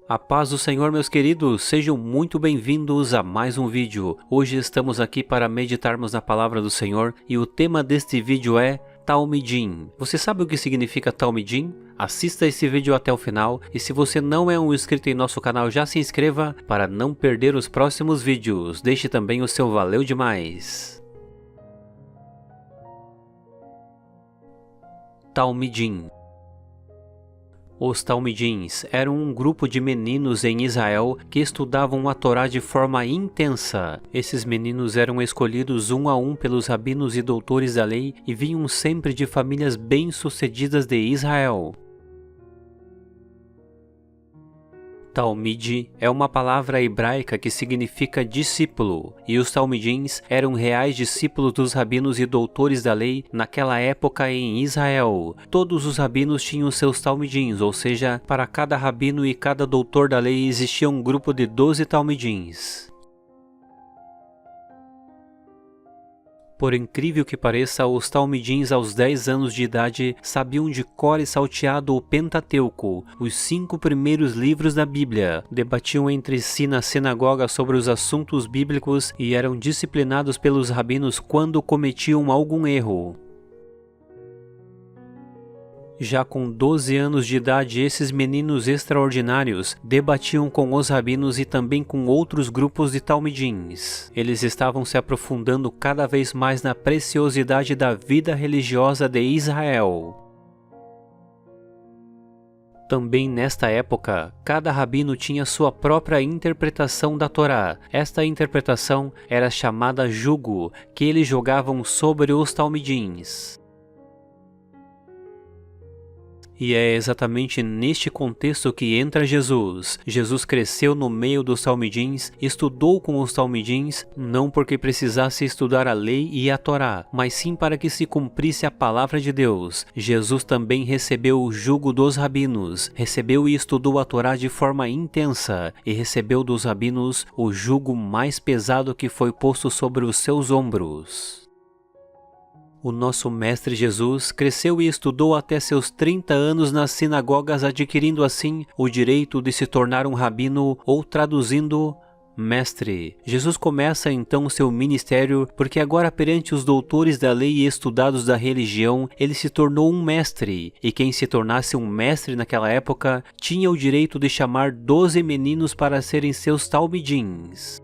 A paz do Senhor, meus queridos, sejam muito bem-vindos a mais um vídeo. Hoje estamos aqui para meditarmos na palavra do Senhor e o tema deste vídeo é Talmidim. Você sabe o que significa Talmidim? Assista esse vídeo até o final e se você não é um inscrito em nosso canal, já se inscreva para não perder os próximos vídeos. Deixe também o seu valeu demais. Talmidim. Os Talmidins eram um grupo de meninos em Israel que estudavam a Torá de forma intensa. Esses meninos eram escolhidos um a um pelos rabinos e doutores da lei e vinham sempre de famílias bem-sucedidas de Israel. Talmide é uma palavra hebraica que significa discípulo, e os talmidins eram reais discípulos dos rabinos e doutores da lei naquela época em Israel. Todos os rabinos tinham seus talmidins, ou seja, para cada rabino e cada doutor da lei existia um grupo de 12 talmidins. Por incrível que pareça, os talmidins aos 10 anos de idade sabiam de cor e salteado o Pentateuco, os 5 primeiros livros da Bíblia, debatiam entre si na sinagoga sobre os assuntos bíblicos e eram disciplinados pelos rabinos quando cometiam algum erro. Já com 12 anos de idade, esses meninos extraordinários debatiam com os rabinos e também com outros grupos de talmidins. Eles estavam se aprofundando cada vez mais na preciosidade da vida religiosa de Israel. Também nesta época, cada rabino tinha sua própria interpretação da Torá. Esta interpretação era chamada jugo, que eles jogavam sobre os talmidins. E é exatamente neste contexto que entra Jesus. Jesus cresceu no meio dos talmidins, estudou com os talmidins, não porque precisasse estudar a lei e a Torá, mas sim para que se cumprisse a palavra de Deus. Jesus também recebeu o jugo dos rabinos, recebeu e estudou a Torá de forma intensa, e recebeu dos rabinos o jugo mais pesado que foi posto sobre os seus ombros. O nosso Mestre Jesus cresceu e estudou até seus 30 anos nas sinagogas, adquirindo assim o direito de se tornar um rabino ou traduzindo mestre. Jesus começa então seu ministério porque agora perante os doutores da lei e estudados da religião, ele se tornou um mestre. E quem se tornasse um mestre naquela época tinha o direito de chamar 12 meninos para serem seus talmidins.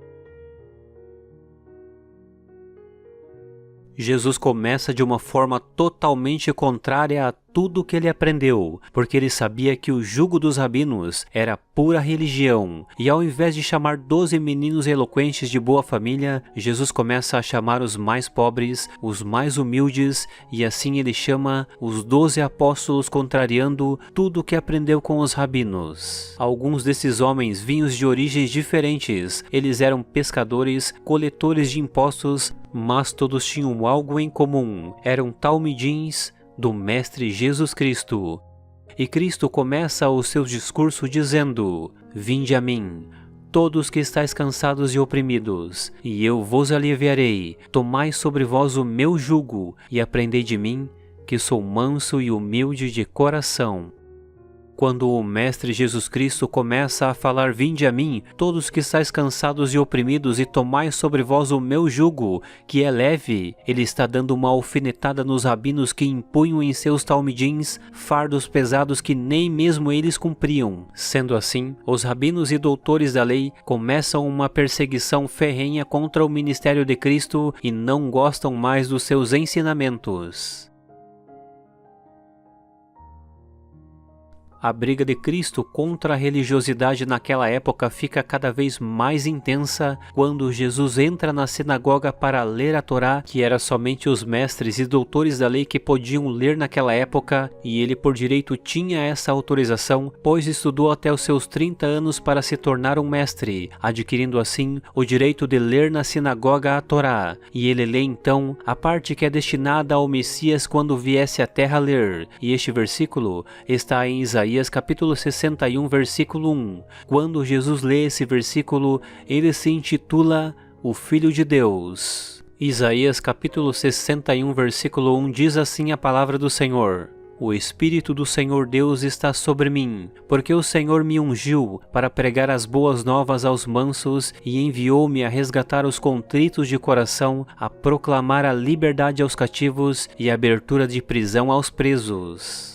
Jesus começa de uma forma totalmente contrária a tudo o que ele aprendeu, porque ele sabia que o jugo dos rabinos era pura religião, e ao invés de chamar 12 meninos eloquentes de boa família, Jesus começa a chamar os mais pobres, os mais humildes, e assim ele chama os 12 apóstolos, contrariando tudo o que aprendeu com os rabinos. Alguns desses homens vinham de origens diferentes, eles eram pescadores, coletores de impostos, mas todos tinham algo em comum, eram talmidins do Mestre Jesus Cristo. E Cristo começa o seu discurso dizendo: Vinde a mim, todos que estáis cansados e oprimidos, e eu vos aliviarei. Tomai sobre vós o meu jugo, e aprendei de mim, que sou manso e humilde de coração. Quando o Mestre Jesus Cristo começa a falar: Vinde a mim, todos que estáis cansados e oprimidos, e tomai sobre vós o meu jugo, que é leve, ele está dando uma alfinetada nos rabinos que impunham em seus talmidins fardos pesados que nem mesmo eles cumpriam. Sendo assim, os rabinos e doutores da lei começam uma perseguição ferrenha contra o ministério de Cristo e não gostam mais dos seus ensinamentos. A briga de Cristo contra a religiosidade naquela época fica cada vez mais intensa quando Jesus entra na sinagoga para ler a Torá, que era somente os mestres e doutores da lei que podiam ler naquela época, e ele por direito tinha essa autorização, pois estudou até os seus 30 anos para se tornar um mestre, adquirindo assim o direito de ler na sinagoga a Torá, e ele lê então a parte que é destinada ao Messias quando viesse à terra ler, e este versículo está em Isaías capítulo 61, versículo 1. Quando Jesus lê esse versículo, ele se intitula o Filho de Deus. Isaías capítulo 61, versículo 1 diz assim a palavra do Senhor: O Espírito do Senhor Deus está sobre mim, porque o Senhor me ungiu para pregar as boas novas aos mansos e enviou-me a resgatar os contritos de coração, a proclamar a liberdade aos cativos e a abertura de prisão aos presos.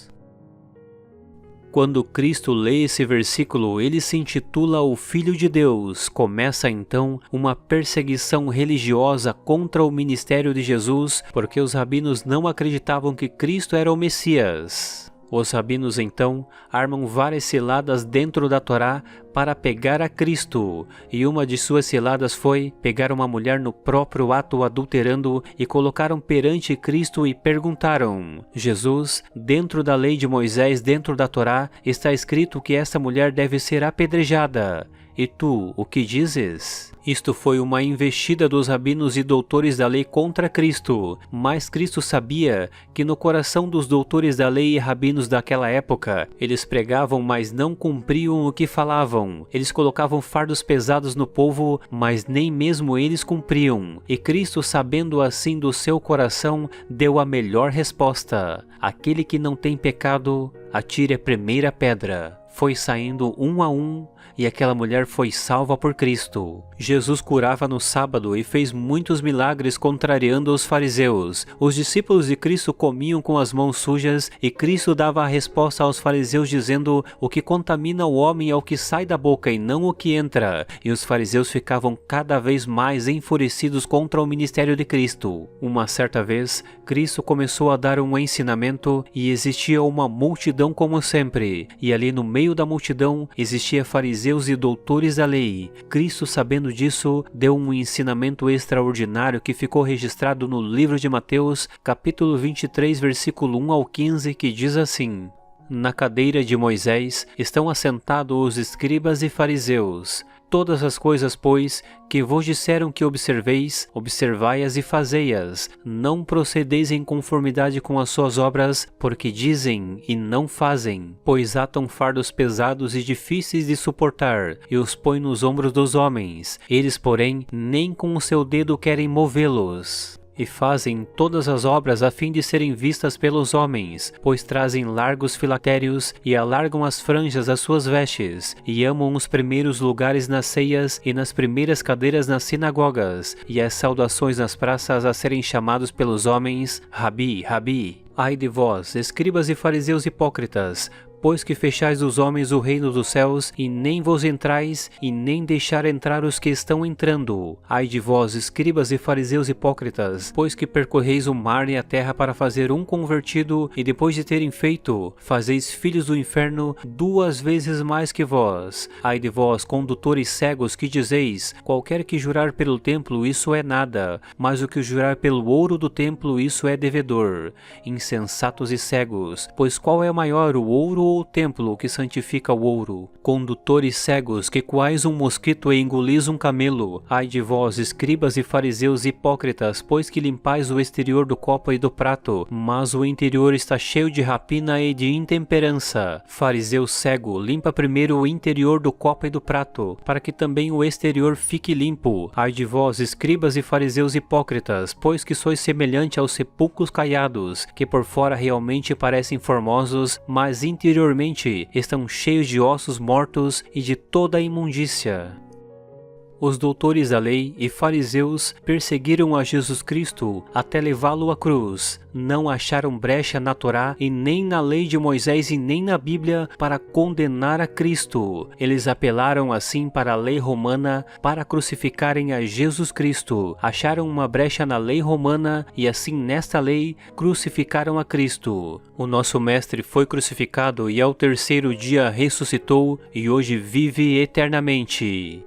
Quando Cristo lê esse versículo, ele se intitula o Filho de Deus. Começa então uma perseguição religiosa contra o ministério de Jesus, porque os rabinos não acreditavam que Cristo era o Messias. Os rabinos então armam várias ciladas dentro da Torá para pegar a Cristo, e uma de suas ciladas foi pegar uma mulher no próprio ato adulterando e colocaram perante Cristo e perguntaram: Jesus, dentro da lei de Moisés, dentro da Torá, está escrito que essa mulher deve ser apedrejada. E tu, o que dizes? Isto foi uma investida dos rabinos e doutores da lei contra Cristo, mas Cristo sabia que no coração dos doutores da lei e rabinos daquela época, eles pregavam, mas não cumpriam o que falavam. Eles colocavam fardos pesados no povo, mas nem mesmo eles cumpriam. E Cristo, sabendo assim do seu coração, deu a melhor resposta: aquele que não tem pecado, atire a primeira pedra. Foi saindo um a um, e aquela mulher foi salva por Cristo. Jesus curava no sábado e fez muitos milagres contrariando os fariseus. Os discípulos de Cristo comiam com as mãos sujas e Cristo dava a resposta aos fariseus dizendo: o que contamina o homem é o que sai da boca e não o que entra. E os fariseus ficavam cada vez mais enfurecidos contra o ministério de Cristo. Uma certa vez, Cristo começou a dar um ensinamento e existia uma multidão como sempre. E ali no meio da multidão existia fariseus e doutores da lei. Cristo, sabendo disso, deu um ensinamento extraordinário que ficou registrado no livro de Mateus, capítulo 23, versículo 1 ao 15, que diz assim: Na cadeira de Moisés estão assentados os escribas e fariseus. Todas as coisas, pois, que vos disseram que observeis, observai-as e fazei-as. Não procedeis em conformidade com as suas obras, porque dizem e não fazem. Pois atam fardos pesados e difíceis de suportar, e os põem nos ombros dos homens. Eles, porém, nem com o seu dedo querem movê-los. E fazem todas as obras a fim de serem vistas pelos homens, pois trazem largos filactérios e alargam as franjas das suas vestes, e amam os primeiros lugares nas ceias e nas primeiras cadeiras nas sinagogas, e as saudações nas praças a serem chamados pelos homens Rabi, Rabi. Ai de vós, escribas e fariseus hipócritas, pois que fechais dos homens o reino dos céus, e nem vos entrais, e nem deixar entrar os que estão entrando. Ai de vós, escribas e fariseus hipócritas, pois que percorreis o mar e a terra para fazer um convertido, e depois de terem feito, fazeis filhos do inferno 2 vezes mais que vós. Ai de vós, condutores cegos, que dizeis: qualquer que jurar pelo templo, isso é nada, mas o que jurar pelo ouro do templo, isso é devedor. Insensatos e cegos, pois qual é maior, o ouro ou o templo que santifica o ouro? Condutores cegos, que coais um mosquito e engolis um camelo. Ai de vós, escribas e fariseus hipócritas, pois que limpais o exterior do copo e do prato, mas o interior está cheio de rapina e de intemperança. Fariseu cego, limpa primeiro o interior do copo e do prato, para que também o exterior fique limpo. Ai de vós, escribas e fariseus hipócritas, pois que sois semelhante aos sepulcros caiados, que por fora realmente parecem formosos, mas interiormente estão cheios de ossos mortos e de toda a imundícia. Os doutores da lei e fariseus perseguiram a Jesus Cristo até levá-lo à cruz. Não acharam brecha na Torá e nem na lei de Moisés e nem na Bíblia para condenar a Cristo. Eles apelaram assim para a lei romana para crucificarem a Jesus Cristo. Acharam uma brecha na lei romana e assim nesta lei crucificaram a Cristo. O nosso Mestre foi crucificado e ao 3º dia ressuscitou e hoje vive eternamente.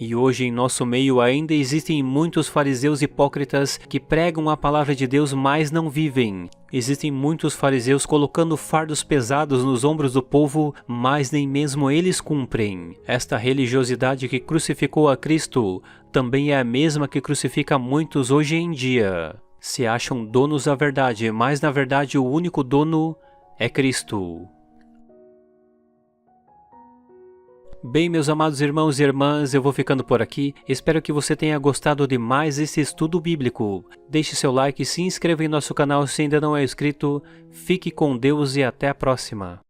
E hoje em nosso meio ainda existem muitos fariseus hipócritas que pregam a palavra de Deus, mas não vivem. Existem muitos fariseus colocando fardos pesados nos ombros do povo, mas nem mesmo eles cumprem. Esta religiosidade que crucificou a Cristo também é a mesma que crucifica muitos hoje em dia. Se acham donos da verdade, mas na verdade o único dono é Cristo. Bem, meus amados irmãos e irmãs, eu vou ficando por aqui. Espero que você tenha gostado de mais esse estudo bíblico. Deixe seu like e se inscreva em nosso canal se ainda não é inscrito. Fique com Deus e até a próxima.